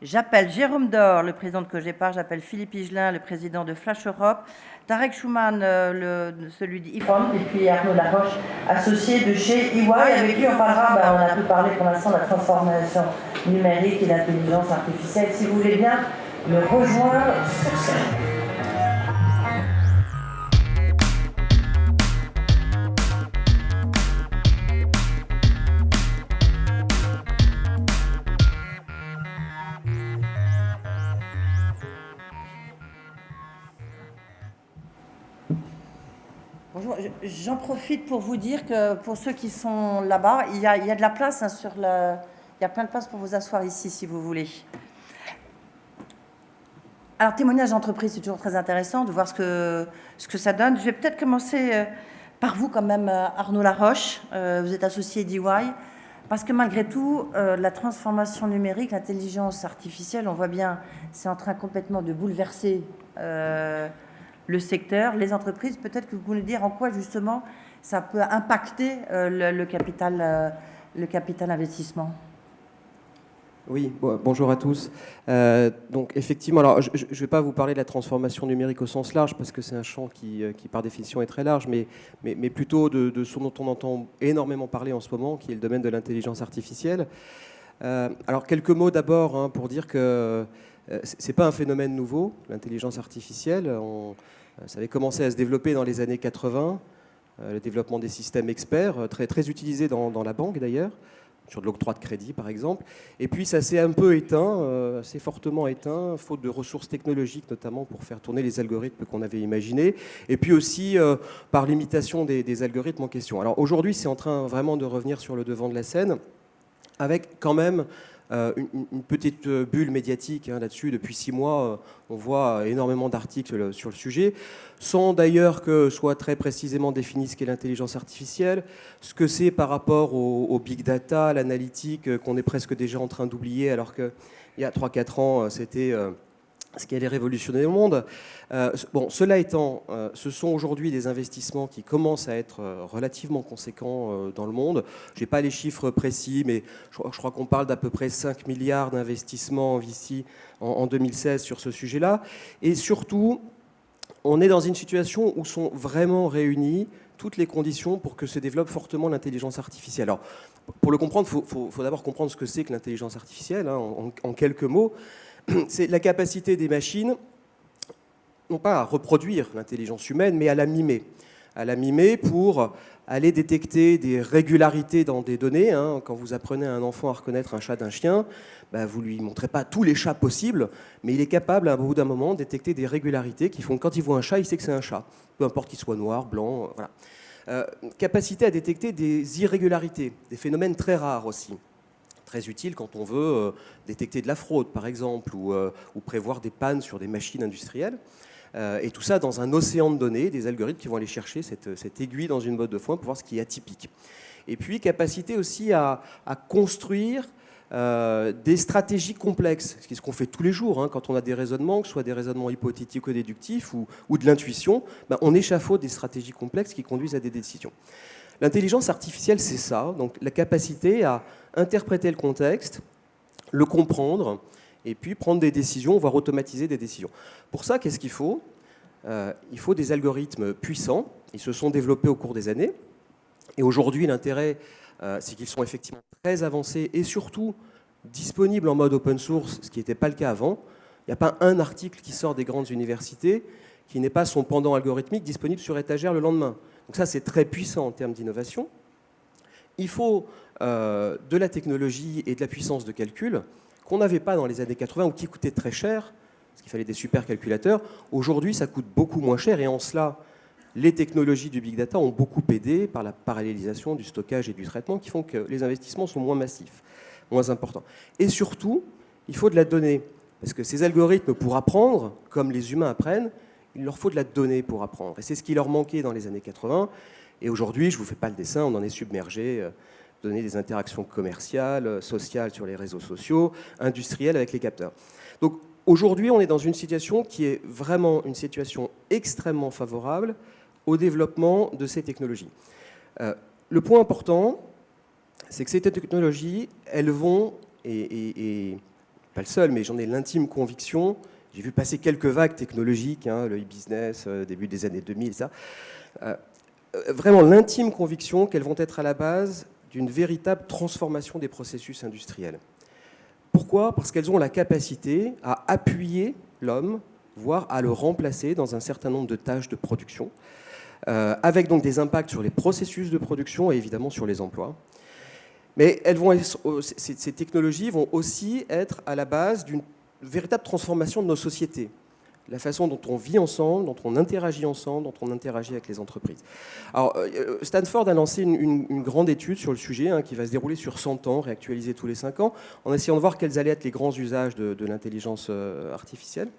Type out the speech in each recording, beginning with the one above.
J'appelle Jérôme Dor, le président de Cogépar, j'appelle Philippe Higelin, le président de Flash Europe, Tarek Schumann, celui d'IFON, et puis Arnaud Laroche, associé de chez EY, avec qui on parlera, on a un peu parlé pour l'instant de la transformation numérique et l'intelligence artificielle. Si vous voulez bien me rejoindre sur scène. Bonjour, j'en profite pour vous dire que pour ceux qui sont là-bas, il y a de la place il y a plein de place pour vous asseoir ici si vous voulez. Alors, témoignage d'entreprise, c'est toujours très intéressant de voir ce que ça donne. Je vais peut-être commencer par vous quand même, Arnaud Laroche. Vous êtes associé d'EY. Parce que malgré tout, la transformation numérique, l'intelligence artificielle, on voit bien, c'est en train complètement de bouleverser le secteur, les entreprises. Peut-être que vous pouvez nous dire en quoi justement ça peut impacter le capital investissement. Oui, bonjour à tous. Donc effectivement, alors je ne vais pas vous parler de la transformation numérique au sens large parce que c'est un champ qui par définition est très large, mais plutôt de ce dont on entend énormément parler en ce moment, qui est le domaine de l'intelligence artificielle. Alors quelques mots d'abord pour dire que c'est pas un phénomène nouveau, l'intelligence artificielle. Ça avait commencé à se développer dans les années 80, le développement des systèmes experts, très, très utilisés dans la banque d'ailleurs, sur de l'octroi de crédit par exemple. Et puis ça s'est un peu éteint, assez fortement éteint, faute de ressources technologiques notamment pour faire tourner les algorithmes qu'on avait imaginés, et puis aussi par l'imitation des algorithmes en question. Alors aujourd'hui c'est en train vraiment de revenir sur le devant de la scène, avec quand même une petite bulle médiatique là-dessus. Depuis 6 mois, on voit énormément d'articles sur le sujet, sans d'ailleurs que soit très précisément défini ce qu'est l'intelligence artificielle, ce que c'est par rapport au big data, l'analytique, qu'on est presque déjà en train d'oublier, alors qu'il y a 3-4 ans, c'était ce qui allait révolutionner le monde. Bon, cela étant, ce sont aujourd'hui des investissements qui commencent à être relativement conséquents dans le monde. Je n'ai pas les chiffres précis, mais je crois qu'on parle d'à peu près 5 milliards d'investissements ici en 2016 sur ce sujet-là. Et surtout, on est dans une situation où sont vraiment réunies toutes les conditions pour que se développe fortement l'intelligence artificielle. Alors, pour le comprendre, il faut d'abord comprendre ce que c'est que l'intelligence artificielle, en quelques mots. C'est la capacité des machines, non pas à reproduire l'intelligence humaine, mais à la mimer. À la mimer pour aller détecter des régularités dans des données. Quand vous apprenez à un enfant à reconnaître un chat d'un chien, vous ne lui montrez pas tous les chats possibles, mais il est capable, à bout d'un moment, de détecter des régularités qui font que quand il voit un chat, il sait que c'est un chat. Peu importe qu'il soit noir, blanc, voilà. Capacité à détecter des irrégularités, des phénomènes très rares aussi. Très utile quand on veut détecter de la fraude, par exemple, ou prévoir des pannes sur des machines industrielles. Et tout ça dans un océan de données, des algorithmes qui vont aller chercher cette aiguille dans une botte de foin pour voir ce qui est atypique. Et puis, capacité aussi à construire des stratégies complexes, ce qu'on fait tous les jours, quand on a des raisonnements, que ce soit des raisonnements hypothétiques ou déductifs, ou de l'intuition, on échafaude des stratégies complexes qui conduisent à des décisions. L'intelligence artificielle, c'est ça, donc la capacité à interpréter le contexte, le comprendre, et puis prendre des décisions, voire automatiser des décisions. Pour ça, qu'est-ce qu'il faut ? Il faut des algorithmes puissants. Ils se sont développés au cours des années. Et aujourd'hui, l'intérêt, c'est qu'ils sont effectivement très avancés et surtout disponibles en mode open source, ce qui n'était pas le cas avant. Il n'y a pas un article qui sort des grandes universités qui n'est pas son pendant algorithmique disponible sur étagère le lendemain. Donc ça, c'est très puissant en termes d'innovation. Il faut de la technologie et de la puissance de calcul qu'on n'avait pas dans les années 80 ou qui coûtait très cher, parce qu'il fallait des supercalculateurs. Aujourd'hui, ça coûte beaucoup moins cher et en cela, les technologies du big data ont beaucoup aidé par la parallélisation du stockage et du traitement qui font que les investissements sont moins massifs, moins importants. Et surtout, il faut de la donnée, parce que ces algorithmes, pour apprendre, comme les humains apprennent, il leur faut de la donnée pour apprendre. Et c'est ce qui leur manquait dans les années 80. Et aujourd'hui, je ne vous fais pas le dessin, on en est submergé. Donner des interactions commerciales, sociales sur les réseaux sociaux, industrielles avec les capteurs. Donc aujourd'hui, on est dans une situation qui est vraiment une situation extrêmement favorable au développement de ces technologies. Le point important, c'est que ces technologies, elles vont, et pas le seul, mais j'en ai l'intime conviction. J'ai vu passer quelques vagues technologiques, le e-business, début des années 2000, ça. Vraiment l'intime conviction qu'elles vont être à la base d'une véritable transformation des processus industriels. Pourquoi ? Parce qu'elles ont la capacité à appuyer l'homme, voire à le remplacer dans un certain nombre de tâches de production, avec donc des impacts sur les processus de production et évidemment sur les emplois. Mais ces technologies vont aussi être à la base d'une véritable transformation de nos sociétés. La façon dont on vit ensemble, dont on interagit ensemble, dont on interagit avec les entreprises. Alors, Stanford a lancé une grande étude sur le sujet qui va se dérouler sur 100 ans, réactualisée tous les 5 ans, en essayant de voir quels allaient être les grands usages de l'intelligence artificielle.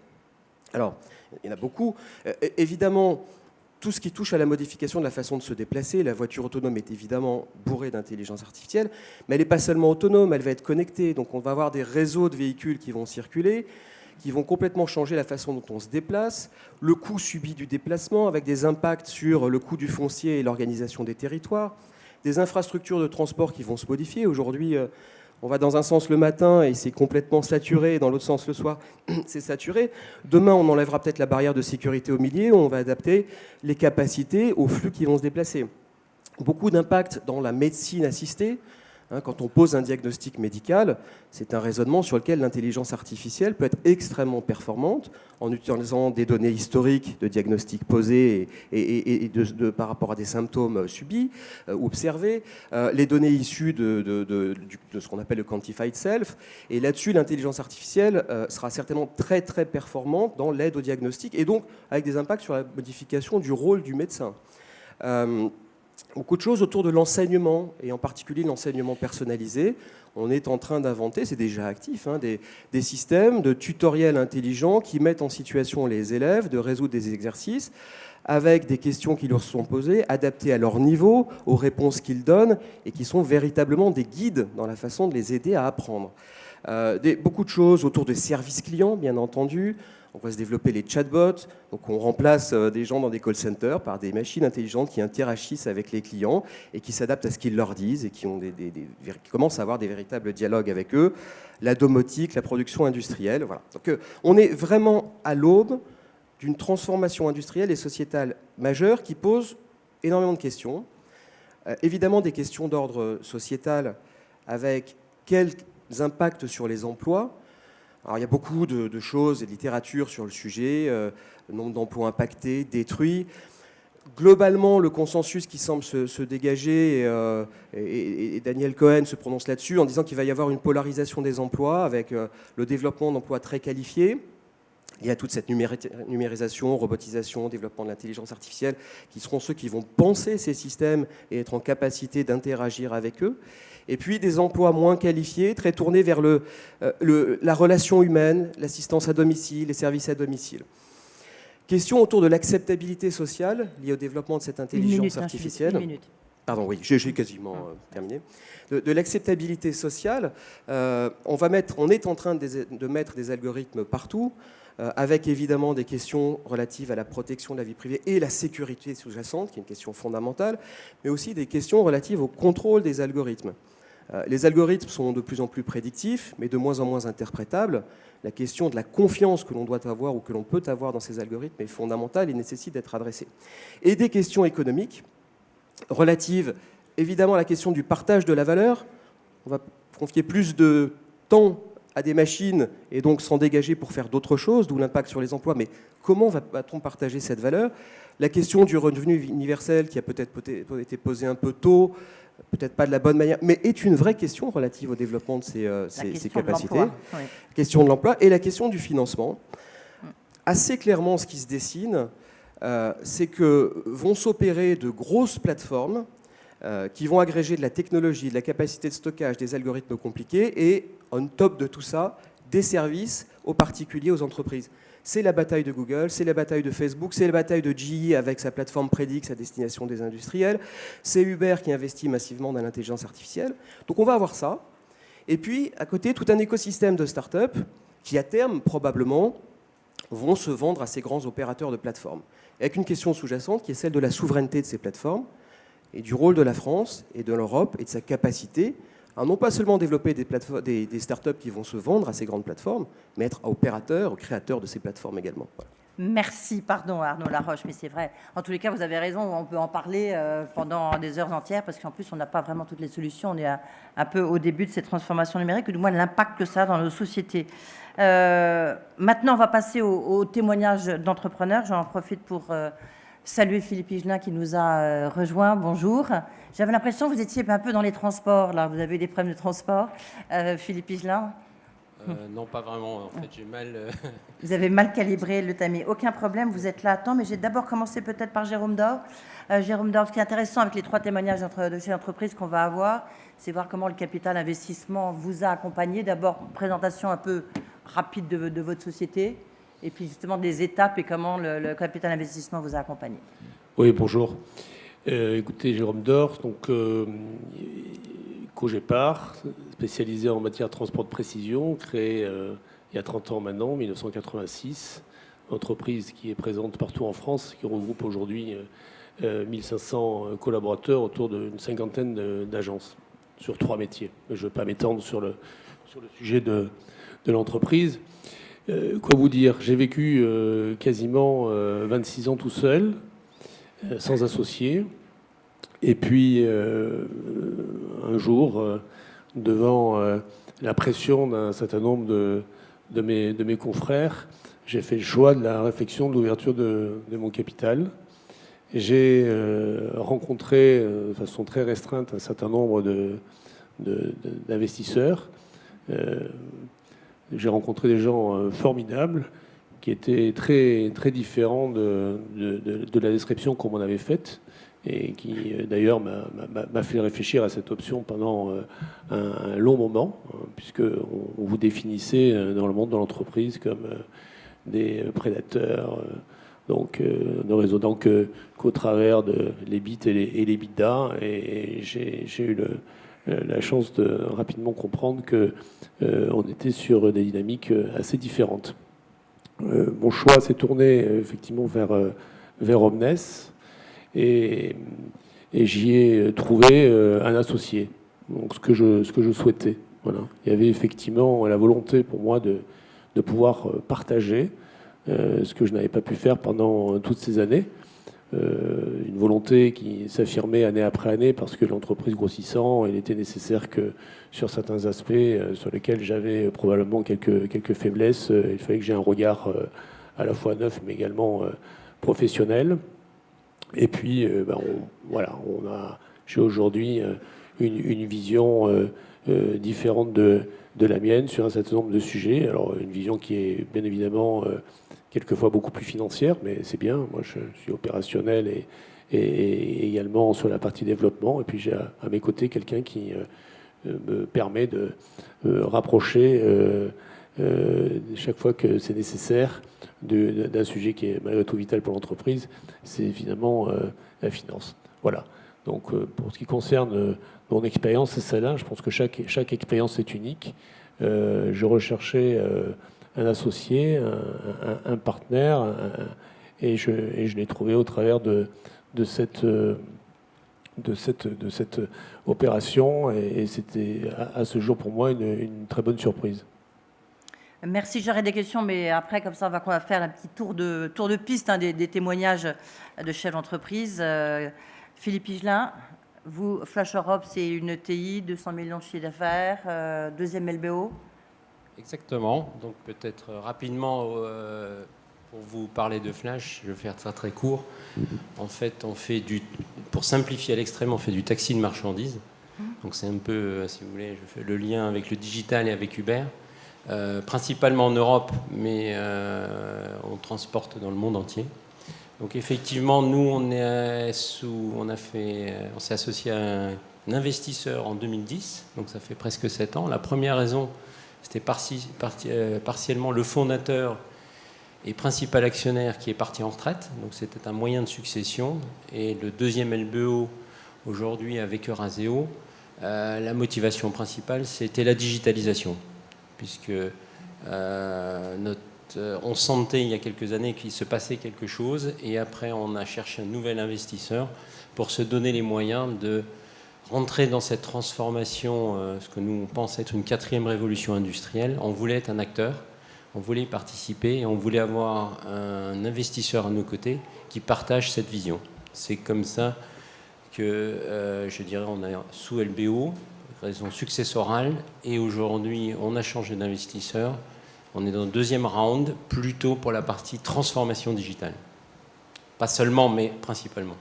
Alors, il y en a beaucoup. Évidemment, tout ce qui touche à la modification de la façon de se déplacer, la voiture autonome est évidemment bourrée d'intelligence artificielle, mais elle n'est pas seulement autonome, elle va être connectée. Donc on va avoir des réseaux de véhicules qui vont circuler, qui vont complètement changer la façon dont on se déplace, le coût subi du déplacement, avec des impacts sur le coût du foncier et l'organisation des territoires, des infrastructures de transport qui vont se modifier. Aujourd'hui, on va dans un sens le matin et c'est complètement saturé, et dans l'autre sens le soir, c'est saturé. Demain, on enlèvera peut-être la barrière de sécurité au milieu, on va adapter les capacités aux flux qui vont se déplacer. Beaucoup d'impacts dans la médecine assistée. Quand on pose un diagnostic médical, c'est un raisonnement sur lequel l'intelligence artificielle peut être extrêmement performante en utilisant des données historiques de diagnostics posés et par rapport à des symptômes subis ou observés, les données issues de ce qu'on appelle le quantified self. Et là-dessus, l'intelligence artificielle sera certainement très très performante dans l'aide au diagnostic et donc avec des impacts sur la modification du rôle du médecin. Beaucoup de choses autour de l'enseignement, et en particulier l'enseignement personnalisé. On est en train d'inventer, c'est déjà actif, des systèmes de tutoriels intelligents qui mettent en situation les élèves de résoudre des exercices avec des questions qui leur sont posées, adaptées à leur niveau, aux réponses qu'ils donnent, et qui sont véritablement des guides dans la façon de les aider à apprendre. Beaucoup de choses autour des services clients, bien entendu. On va se développer les chatbots, donc on remplace des gens dans des call centers par des machines intelligentes qui interagissent avec les clients et qui s'adaptent à ce qu'ils leur disent et qui commencent à avoir des véritables dialogues avec eux. La domotique, la production industrielle, voilà. Donc on est vraiment à l'aube d'une transformation industrielle et sociétale majeure qui pose énormément de questions. Évidemment des questions d'ordre sociétal avec quels impacts sur les emplois. Alors, il y a beaucoup de choses et de littérature sur le sujet, le nombre d'emplois impactés, détruits. Globalement, le consensus qui semble se dégager, et Daniel Cohen se prononce là-dessus en disant qu'il va y avoir une polarisation des emplois avec le développement d'emplois très qualifiés. Il y a toute cette numérisation, robotisation, développement de l'intelligence artificielle, qui seront ceux qui vont penser ces systèmes et être en capacité d'interagir avec eux. Et puis des emplois moins qualifiés, très tournés vers la relation humaine, l'assistance à domicile, les services à domicile. Question autour de l'acceptabilité sociale liée au développement de cette intelligence artificielle. Une minute. Pardon, oui, j'ai quasiment terminé. De l'acceptabilité sociale, on est en train de mettre des algorithmes partout, avec évidemment des questions relatives à la protection de la vie privée et la sécurité sous-jacente, qui est une question fondamentale, mais aussi des questions relatives au contrôle des algorithmes. Les algorithmes sont de plus en plus prédictifs, mais de moins en moins interprétables. La question de la confiance que l'on doit avoir ou que l'on peut avoir dans ces algorithmes est fondamentale et nécessite d'être adressée. Et des questions économiques relatives évidemment à la question du partage de la valeur. On va confier plus de temps à des machines et donc s'en dégager pour faire d'autres choses, d'où l'impact sur les emplois. Mais comment va-t-on partager cette valeur ? La question du revenu universel qui a peut-être été posée un peu tôt, peut-être pas de la bonne manière, mais est une vraie question relative au développement de ces capacités. Oui. Question de l'emploi et la question du financement. Assez clairement, ce qui se dessine, c'est que vont s'opérer de grosses plateformes qui vont agréger de la technologie, de la capacité de stockage, des algorithmes compliqués et, on top de tout ça, des services aux particuliers, aux entreprises. C'est la bataille de Google, c'est la bataille de Facebook, c'est la bataille de GE avec sa plateforme Predix à destination des industriels, c'est Uber qui investit massivement dans l'intelligence artificielle. Donc on va avoir ça. Et puis, à côté, tout un écosystème de start-up qui, à terme, probablement, vont se vendre à ces grands opérateurs de plateformes. Avec une question sous-jacente qui est celle de la souveraineté de ces plateformes et du rôle de la France et de l'Europe et de sa capacité Alors, non pas seulement développer des startups qui vont se vendre à ces grandes plateformes, mais être opérateurs, créateurs de ces plateformes également. Voilà. Merci, pardon Arnaud Laroche, mais c'est vrai. En tous les cas, vous avez raison, on peut en parler pendant des heures entières, parce qu'en plus, on n'a pas vraiment toutes les solutions. On est un peu au début de ces transformations numériques, ou du moins de l'impact que ça a dans nos sociétés. Maintenant, on va passer au témoignage d'entrepreneurs. J'en profite pour saluer Philippe Higelin qui nous a rejoint. Bonjour. J'avais l'impression que vous étiez un peu dans les transports, là. Vous avez eu des problèmes de transport, Philippe Higelin? Non, pas vraiment. En fait, j'ai mal... Vous avez mal calibré le timing. Aucun problème, vous êtes là à temps. Mais j'ai d'abord commencé peut-être par Jérôme Dor. Jérôme Dor, ce qui est intéressant avec les 3 témoignages de chez l'entreprise qu'on va avoir, c'est voir comment le capital investissement vous a accompagné. D'abord, présentation un peu rapide de votre société. Et puis justement des étapes et comment le capital investissement vous a accompagné. Oui, bonjour. Écoutez, Jérôme Dor, donc Cogépar, spécialisé en matière de transport de précision, créé il y a 30 ans maintenant, 1986. Entreprise qui est présente partout en France, qui regroupe aujourd'hui 1500 collaborateurs autour d'une cinquantaine d'agences sur 3 métiers. Je ne veux pas m'étendre sur le sujet de l'entreprise. Quoi vous dire? J'ai vécu quasiment 26 ans tout seul, sans associé. Et puis, un jour, devant la pression d'un certain nombre de mes confrères, j'ai fait le choix de la réflexion de l'ouverture de mon capital. J'ai rencontré de façon très restreinte un certain nombre d'investisseurs. J'ai rencontré des gens formidables qui étaient très, très différents de la description qu'on m'en avait faite et qui d'ailleurs m'a fait réfléchir à cette option pendant un long moment, puisque on vous définissait dans le monde de l'entreprise comme des prédateurs, donc ne raisonnant qu'au travers de l'EBIT et l'EBITDA. Et j'ai eu la chance de rapidement comprendre qu'on était sur des dynamiques assez différentes. Mon choix s'est tourné effectivement vers Omnes et j'y ai trouvé un associé, donc ce que je souhaitais. Voilà. Il y avait effectivement la volonté pour moi de pouvoir partager ce que je n'avais pas pu faire pendant toutes ces années. Une volonté qui s'affirmait année après année parce que l'entreprise grossissant, il était nécessaire que sur certains aspects sur lesquels j'avais probablement quelques faiblesses, il fallait que j'ai un regard à la fois neuf mais également professionnel. Et puis, j'ai aujourd'hui une vision différente de la mienne sur un certain nombre de sujets. Alors, une vision qui est bien évidemment quelquefois beaucoup plus financière, mais c'est bien. Moi, je suis opérationnel et également sur la partie développement. Et puis, j'ai à mes côtés quelqu'un qui me permet de rapprocher chaque fois que c'est nécessaire d'un sujet qui est malgré tout vital pour l'entreprise, c'est évidemment la finance. Voilà. Donc, pour ce qui concerne mon expérience, c'est celle-là. Je pense que chaque expérience est unique. Je recherchais un associé, un partenaire, et je l'ai trouvé au travers de cette opération, et c'était à ce jour pour moi une très bonne surprise. Merci, j'aurai des questions, mais après, comme ça, on va faire un petit tour de piste des témoignages de chefs d'entreprise. Philippe Higelin, vous, Flash Europe, c'est une ETI, 200 millions de chiffre d'affaires, deuxième LBO. Exactement. Donc peut-être rapidement, pour vous parler de Flash, je vais faire très très court. En fait, pour simplifier à l'extrême, on fait du taxi de marchandises. Donc c'est un peu, si vous voulez, je fais le lien avec le digital et avec Uber. Principalement en Europe, mais on transporte dans le monde entier. Donc effectivement, nous, on s'est associé à un investisseur en 2010, donc ça fait presque 7 ans. La première raison, c'était partiellement le fondateur et principal actionnaire qui est parti en retraite, donc c'était un moyen de succession. Et le deuxième LBO, aujourd'hui avec Euraseo, la motivation principale, c'était la digitalisation, puisque on sentait il y a quelques années qu'il se passait quelque chose, et après on a cherché un nouvel investisseur pour se donner les moyens de rentrer dans cette transformation, ce que nous on pense être une 4e révolution industrielle. On voulait être un acteur, on voulait y participer et on voulait avoir un investisseur à nos côtés qui partage cette vision. C'est comme ça que, je dirais, on a sous LBO, raison successorale, et aujourd'hui on a changé d'investisseur. On est dans le 2e round, plutôt pour la partie transformation digitale. Pas seulement, mais principalement.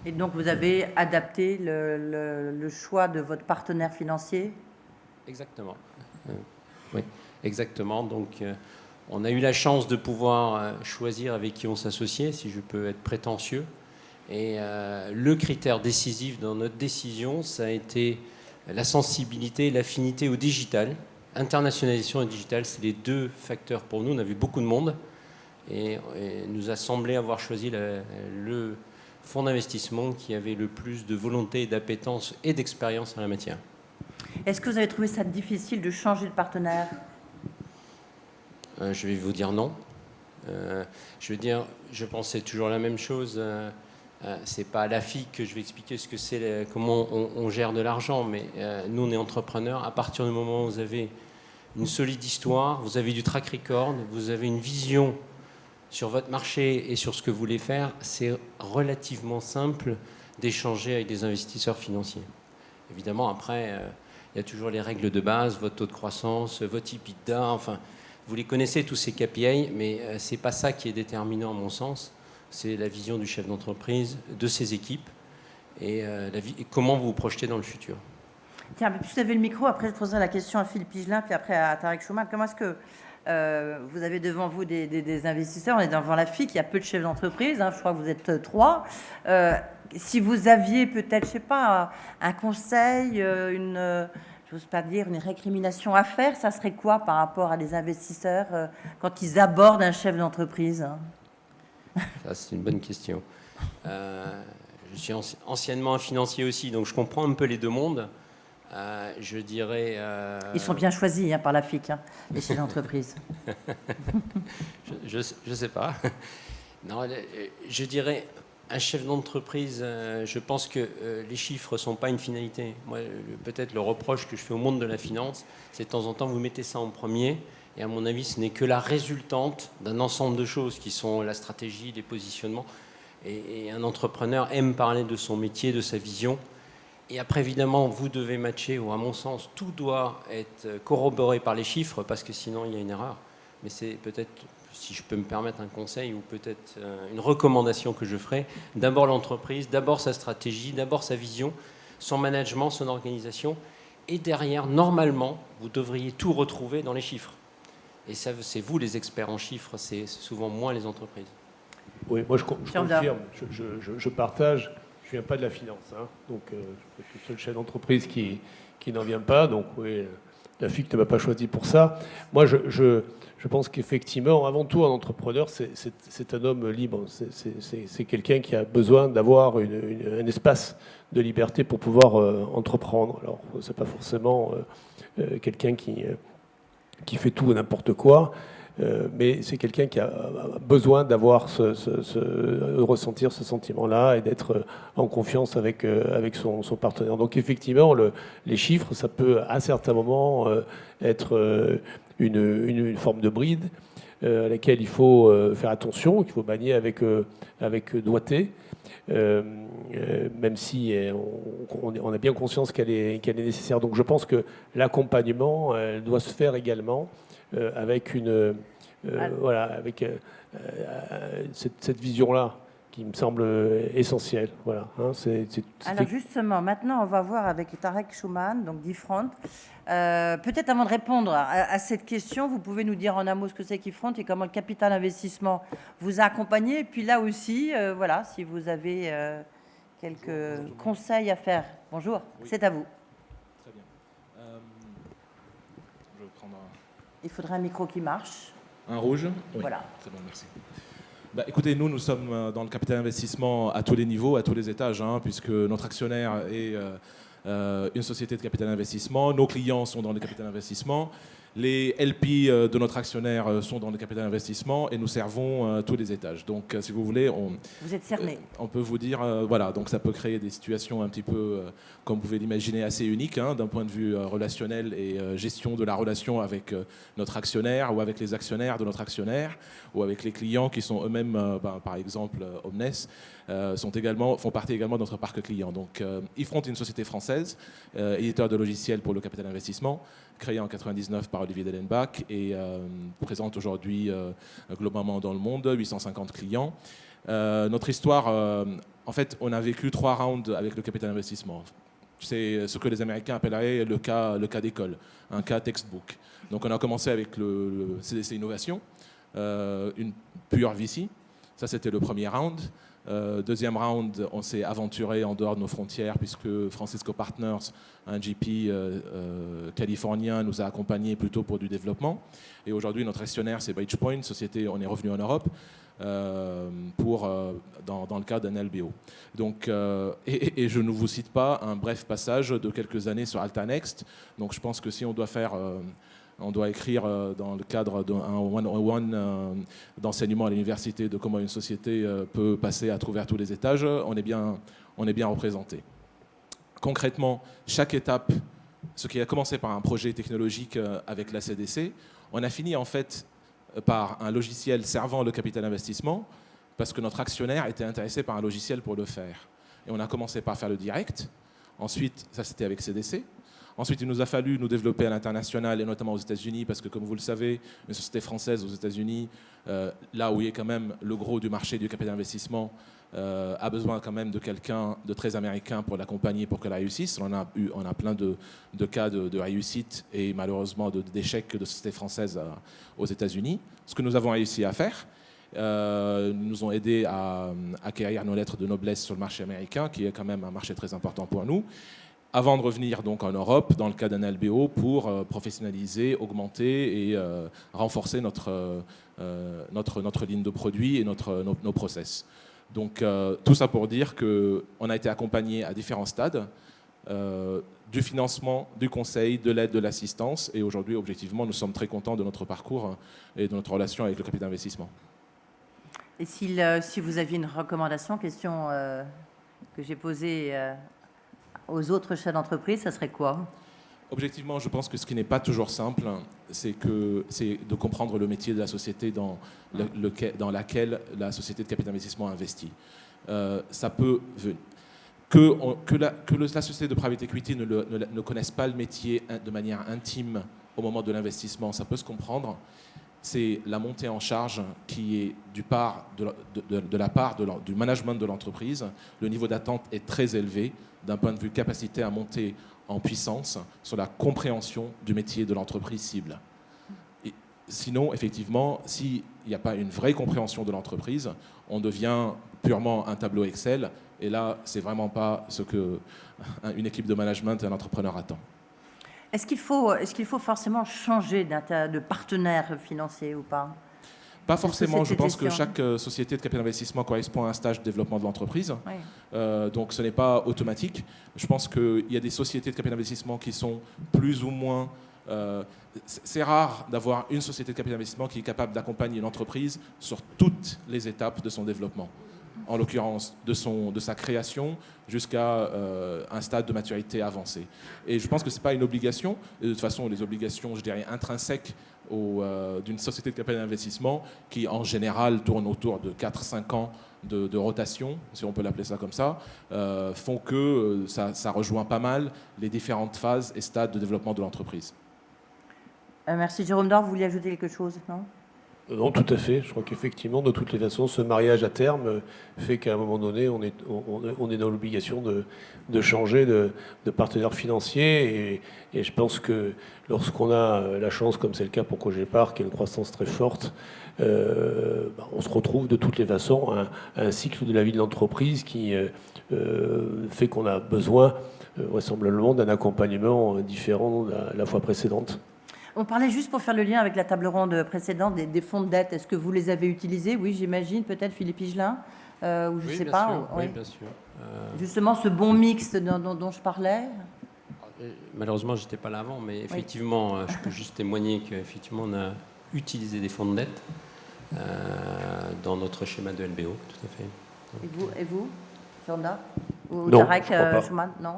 Et donc, vous avez adapté le choix de votre partenaire financier? Exactement. Oui, exactement. Donc, on a eu la chance de pouvoir choisir avec qui on s'associait, si je peux être prétentieux. Et le critère décisif dans notre décision, ça a été la sensibilité, l'affinité au digital. Internationalisation et digital, c'est les 2 facteurs pour nous. On a vu beaucoup de monde et nous a semblé avoir choisi le fonds d'investissement qui avait le plus de volonté, d'appétence et d'expérience en la matière. Est-ce que vous avez trouvé ça difficile de changer de partenaire? Je vais vous dire non. Je veux dire, je pensais toujours la même chose. C'est pas à la FIC que je vais expliquer ce que c'est, comment on gère de l'argent, mais nous, on est entrepreneurs. À partir du moment où vous avez une solide histoire, vous avez du track record, vous avez une vision sur votre marché et sur ce que vous voulez faire, c'est relativement simple d'échanger avec des investisseurs financiers. Évidemment, après, il y a toujours les règles de base, votre taux de croissance, votre EBITDA, enfin, vous les connaissez tous ces KPI, mais c'est pas ça qui est déterminant à mon sens. C'est la vision du chef d'entreprise, de ses équipes et comment vous vous projetez dans le futur. Tiens, plus vous avez le micro, après je poserai la question à Philippe Pigelin, puis après à Tarek Schumann. Comment est-ce que vous avez devant vous des investisseurs? On est devant la FIC, il y a peu de chefs d'entreprise, hein, je crois que vous êtes 3. Si vous aviez peut-être, je sais pas, un conseil, j'ose pas dire, une récrimination à faire, ça serait quoi par rapport à des investisseurs quand ils abordent un chef d'entreprise? Ça, c'est une bonne question. Je suis anciennement un financier aussi, donc je comprends un peu les 2 mondes. Je dirais... Ils sont bien choisis par la FIC, hein, les chefs d'entreprise. je sais pas. Non, je dirais, un chef d'entreprise, je pense que les chiffres ne sont pas une finalité. Moi, peut-être le reproche que je fais au monde de la finance, c'est de temps en temps, vous mettez ça en premier. Et à mon avis, ce n'est que la résultante d'un ensemble de choses qui sont la stratégie, les positionnements. Et un entrepreneur aime parler de son métier, de sa vision. Et après, évidemment, vous devez matcher, ou à mon sens, tout doit être corroboré par les chiffres, parce que sinon, il y a une erreur. Mais c'est peut-être, si je peux me permettre un conseil, ou peut-être une recommandation que je ferai, d'abord l'entreprise, d'abord sa stratégie, d'abord sa vision, son management, son organisation. Et derrière, normalement, vous devriez tout retrouver dans les chiffres. Et ça, c'est vous les experts en chiffres, c'est souvent moins les entreprises. Oui, moi je confirme, je partage. Je ne viens pas de la finance, hein, donc je suis le seul chef d'entreprise qui n'en vient pas. Donc oui, la FIC ne m'a pas choisi pour ça. Moi, je pense qu'effectivement, avant tout, un entrepreneur, c'est un homme libre. C'est quelqu'un qui a besoin d'avoir un espace de liberté pour pouvoir entreprendre. Alors, c'est pas forcément quelqu'un qui fait tout et n'importe quoi. Mais c'est quelqu'un qui a besoin d'avoir ressentir ce sentiment-là et d'être en confiance avec son partenaire. Donc effectivement, les chiffres, ça peut à certains moments être une forme de bride à laquelle il faut faire attention, qu'il faut manier avec doigté, même si on a bien conscience qu'elle est nécessaire. Donc je pense que l'accompagnement doit se faire également avec avec cette vision-là qui me semble essentielle. Voilà, hein, Alors justement, maintenant, on va voir avec Tarek Schumann, donc d'Ifront. Peut-être avant de répondre à cette question, vous pouvez nous dire en un mot ce que c'est qu'Ifront et comment le capital investissement vous a accompagné. Et puis là aussi, voilà, si vous avez quelques conseils à faire. Bonjour, oui. C'est à vous. Très bien. Je vais prendre Il faudrait un micro qui marche. Un rouge? Oui. Voilà. Très bien, merci. Écoutez, nous sommes dans le capital investissement à tous les niveaux, à tous les étages, hein, puisque notre actionnaire est une société de capital investissement. Nos clients sont dans le capital investissement. Les LP de notre actionnaire sont dans le capital investissement et nous servons tous les étages. Donc, si vous voulez, Vous êtes cerné. on peut vous dire, voilà, donc ça peut créer des situations un petit peu, comme vous pouvez l'imaginer, assez uniques hein, d'un point de vue relationnel et gestion de la relation avec notre actionnaire ou avec les actionnaires de notre actionnaire ou avec les clients qui sont eux-mêmes, par exemple, Omnes, font partie également de notre parc client. Donc, eFront est une société française, éditeur de logiciels pour le capital investissement, créée en 1999 par Olivier Dellenbach et présente aujourd'hui globalement dans le monde, 850 clients. Notre histoire, en fait, on a vécu 3 rounds avec le capital investissement. C'est ce que les Américains appelleraient le cas d'école, un cas textbook. Donc on a commencé avec le CDC Innovation, une pure VC. Ça, c'était le premier round. Deuxième round, on s'est aventuré en dehors de nos frontières puisque Francisco Partners, un GP californien, nous a accompagnés plutôt pour du développement. Et aujourd'hui, notre actionnaire, c'est Bridgepoint, société, on est revenu en Europe dans le cadre d'un LBO. Donc, et je ne vous cite pas un bref passage de quelques années sur Altanext. Donc je pense que si on doit faire... on doit écrire dans le cadre d'un one-on-one d'enseignement à l'université de comment une société peut passer à travers tous les étages, on est bien représenté. Concrètement, chaque étape, ce qui a commencé par un projet technologique avec la CDC, on a fini en fait par un logiciel servant le capital investissement parce que notre actionnaire était intéressé par un logiciel pour le faire. Et on a commencé par faire le direct. Ensuite, ça c'était avec CDC. Ensuite, il nous a fallu nous développer à l'international et notamment aux États-Unis parce que, comme vous le savez, une société française aux États-Unis, là où il y a quand même le gros du marché du capital d'investissement, a besoin quand même de quelqu'un de très américain pour l'accompagner pour qu'elle réussisse. On a plein de cas de réussite et malheureusement d'échecs de sociétés françaises aux États-Unis. Ce que nous avons réussi à faire, nous ont aidés à acquérir nos lettres de noblesse sur le marché américain, qui est quand même un marché très important pour nous, avant de revenir donc en Europe, dans le cas d'un LBO, pour professionnaliser, augmenter et renforcer notre ligne de produits et nos process. Donc tout ça pour dire qu'on a été accompagné à différents stades, du financement, du conseil, de l'aide, de l'assistance, et aujourd'hui, objectivement, nous sommes très contents de notre parcours et de notre relation avec le capital d'investissement. Et si vous aviez une recommandation, question que j'ai posée aux autres chefs d'entreprise, ça serait quoi? Objectivement, je pense que ce qui n'est pas toujours simple, c'est de comprendre le métier de la société dans laquelle la société de capital investissement investit. Ça peut que la société de private equity ne connaisse pas le métier de manière intime au moment de l'investissement, ça peut se comprendre. C'est la montée en charge qui est du management de l'entreprise. Le niveau d'attente est très élevé d'un point de vue capacité à monter en puissance sur la compréhension du métier de l'entreprise cible. Et sinon, effectivement, s'il n'y a pas une vraie compréhension de l'entreprise, on devient purement un tableau Excel. Et là, c'est vraiment pas ce qu'une équipe de management et un entrepreneur attend. Est-ce qu'il faut forcément changer de partenaire financier ou pas? Pas forcément, je pense que chaque société de capital d'investissement correspond à un stage de développement de l'entreprise. Oui. Donc ce n'est pas automatique. Je pense qu'il y a des sociétés de capital d'investissement qui sont plus ou moins... c'est rare d'avoir une société de capital d'investissement qui est capable d'accompagner une entreprise sur toutes les étapes de son développement. En l'occurrence de sa création jusqu'à un stade de maturité avancé. Et je pense que ce n'est pas une obligation. Et de toute façon, les obligations, je dirais, intrinsèques d'une société de capital d'investissement qui, en général, tourne autour de 4-5 ans de rotation, si on peut l'appeler ça comme ça, font que ça rejoint pas mal les différentes phases et stades de développement de l'entreprise. Merci. Jérôme Dor, vous vouliez ajouter quelque chose, non ? Non, tout à fait. Je crois qu'effectivement, de toutes les façons, ce mariage à terme fait qu'à un moment donné, on est dans l'obligation de changer de partenaire financier. Et je pense que lorsqu'on a la chance, comme c'est le cas pour Cogépar, qui a une croissance très forte, on se retrouve de toutes les façons à un cycle de la vie de l'entreprise qui fait qu'on a besoin, vraisemblablement, d'un accompagnement différent de la fois précédente. On parlait juste pour faire le lien avec la table ronde précédente des fonds de dette. Est-ce que vous les avez utilisés? Oui, j'imagine, peut-être Philippe Higelin, ou je ne sais pas. Oui, bien sûr. Justement, ce bon mix dont je parlais. malheureusement, je n'étais pas là avant, mais effectivement, je peux juste témoigner qu'effectivement, on a utilisé des fonds de dette dans notre schéma de LBO, tout à fait. Et vous, Jorda ou Non, Tarek je crois pas. Schumann, non?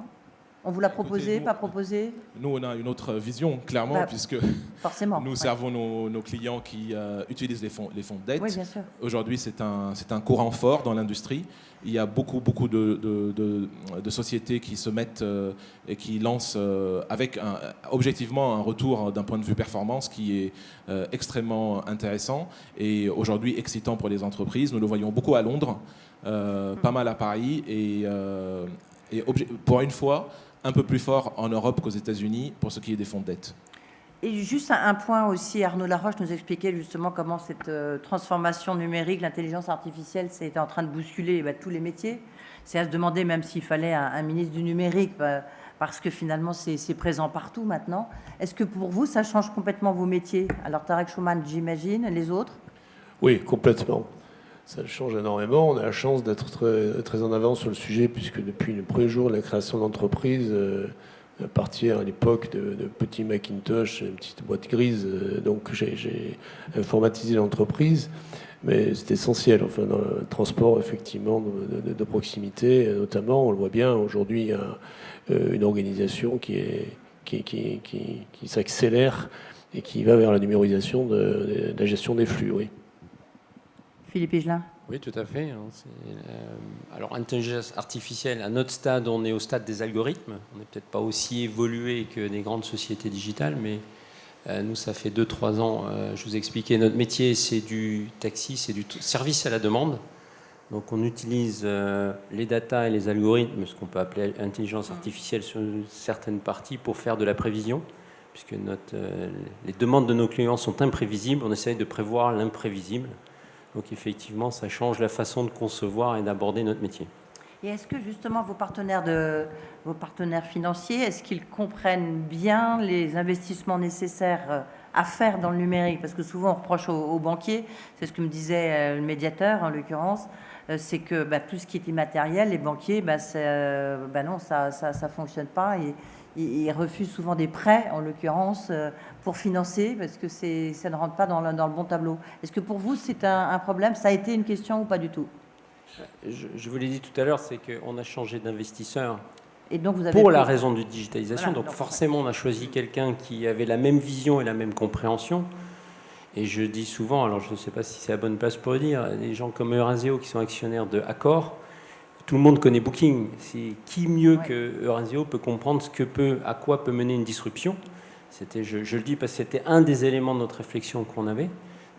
On vous l'a proposé, nous- pas proposé? Nous, on a une autre vision, clairement, Bah, puisque Forcément. nous ouais. servons nos clients qui utilisent les fonds de dette. Oui, bien sûr. Aujourd'hui, c'est un courant fort dans l'industrie. Il y a beaucoup de sociétés qui se mettent et qui lancent avec objectivement un retour d'un point de vue performance qui est extrêmement intéressant et aujourd'hui excitant pour les entreprises. Nous le voyons beaucoup à Londres, pas mal à Paris et pour une fois, un peu plus fort en Europe qu'aux États-Unis pour ce qui est des fonds de dette. Et juste un point aussi, Arnaud Laroche nous expliquait justement comment cette transformation numérique, l'intelligence artificielle, c'est en train de bousculer tous les métiers. C'est à se demander même s'il fallait un ministre du numérique, parce que finalement c'est présent partout maintenant. Est-ce que pour vous, ça change complètement vos métiers? Alors Tarek Schumann, j'imagine, les autres? Oui, complètement. Ça change énormément. On a la chance d'être très, très en avance sur le sujet, puisque depuis le premier jour de la création d'entreprise, à partir à l'époque de petits Macintosh, une petite boîte grise, donc j'ai informatisé l'entreprise. Mais c'est essentiel, enfin, dans le transport, effectivement, de proximité, notamment, on le voit bien, aujourd'hui, il y a une organisation qui s'accélère et qui va vers la numérisation de la gestion des flux, oui. Philippe Higelin? Oui, tout à fait. Alors, intelligence artificielle, à notre stade, on est au stade des algorithmes. On n'est peut-être pas aussi évolué que les grandes sociétés digitales, mais nous, ça fait 2-3 ans, je vous expliquais, notre métier, c'est du taxi, c'est du service à la demande. Donc, on utilise les data et les algorithmes, ce qu'on peut appeler intelligence artificielle sur certaines parties, pour faire de la prévision, puisque les demandes de nos clients sont imprévisibles. On essaye de prévoir l'imprévisible. Donc effectivement, ça change la façon de concevoir et d'aborder notre métier. Et est-ce que justement vos partenaires financiers, est-ce qu'ils comprennent bien les investissements nécessaires à faire dans le numérique? Parce que souvent on reproche aux banquiers, c'est ce que me disait le médiateur en l'occurrence, c'est que tout ce qui est immatériel, les banquiers, non, ça fonctionne pas. Et ils refusent souvent des prêts, en l'occurrence, pour financer, parce que ça ne rentre pas dans le bon tableau. Est-ce que pour vous, c'est un problème? Ça a été une question ou pas du tout? Je vous l'ai dit tout à l'heure, c'est qu'on a changé d'investisseur Et donc vous avez pour la raison de digitalisation. Voilà, donc forcément, on a choisi quelqu'un qui avait la même vision et la même compréhension. Et je dis souvent, alors je ne sais pas si c'est la bonne place pour le dire, des gens comme Eurazeo qui sont actionnaires de Accor, tout le monde connaît Booking. C'est qui mieux que Eurazeo peut comprendre à quoi peut mener une disruption. Je le dis parce que c'était un des éléments de notre réflexion qu'on avait.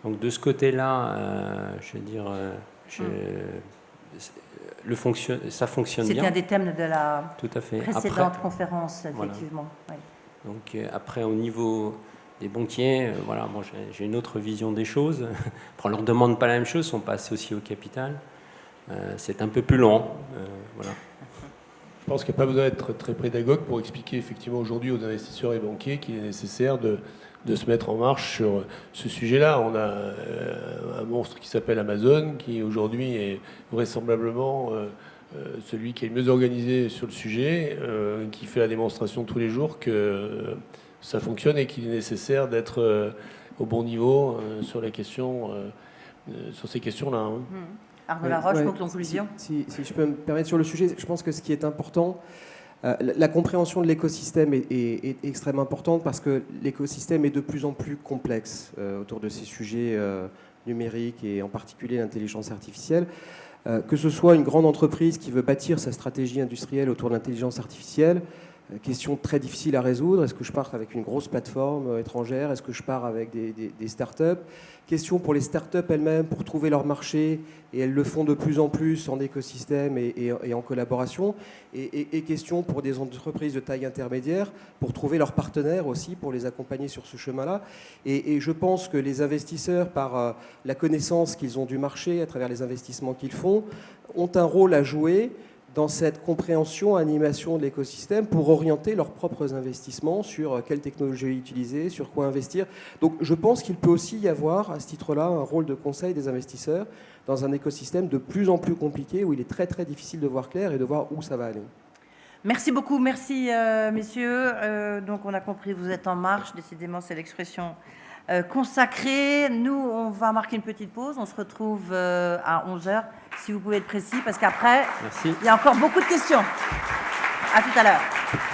Donc de ce côté-là, je veux dire, ça fonctionne bien. C'était un des thèmes de la Tout à fait. précédente conférence, effectivement. Voilà. Donc après, au niveau des banquiers, voilà, moi j'ai une autre vision des choses. Après, on leur demande pas la même chose, ils ne sont pas associés au capital. C'est un peu plus lent. Voilà. Je pense qu'il n'y a pas besoin d'être très pédagogue pour expliquer effectivement aujourd'hui aux investisseurs et banquiers qu'il est nécessaire de se mettre en marche sur ce sujet-là. On a un monstre qui s'appelle Amazon, qui aujourd'hui est vraisemblablement celui qui est le mieux organisé sur le sujet, qui fait la démonstration tous les jours que ça fonctionne et qu'il est nécessaire d'être au bon niveau sur ces questions-là. Hein. Arnaud Laroche, pour conclusion. Si je peux me permettre sur le sujet, je pense que ce qui est important, la compréhension de l'écosystème est extrêmement importante parce que l'écosystème est de plus en plus complexe autour de ces sujets numériques et en particulier l'intelligence artificielle. Que ce soit une grande entreprise qui veut bâtir sa stratégie industrielle autour de l'intelligence artificielle, question très difficile à résoudre. Est-ce que je pars avec une grosse plateforme étrangère? Est-ce que je pars avec des startups? Question pour les startups elles-mêmes pour trouver leur marché, et elles le font de plus en plus en écosystème et en collaboration. Et question pour des entreprises de taille intermédiaire pour trouver leurs partenaires aussi, pour les accompagner sur ce chemin-là. Et je pense que les investisseurs, par la connaissance qu'ils ont du marché à travers les investissements qu'ils font, ont un rôle à jouer dans cette compréhension, animation de l'écosystème pour orienter leurs propres investissements sur quelle technologie utiliser, sur quoi investir. Donc je pense qu'il peut aussi y avoir à ce titre-là un rôle de conseil des investisseurs dans un écosystème de plus en plus compliqué où il est très très difficile de voir clair et de voir où ça va aller. Merci beaucoup, merci messieurs. Donc on a compris, vous êtes en marche, décidément c'est l'expression consacrée. Nous, on va marquer une petite pause, on se retrouve à 11h, si vous pouvez être précis, parce qu'après, Merci. il y a encore beaucoup de questions. À tout à l'heure.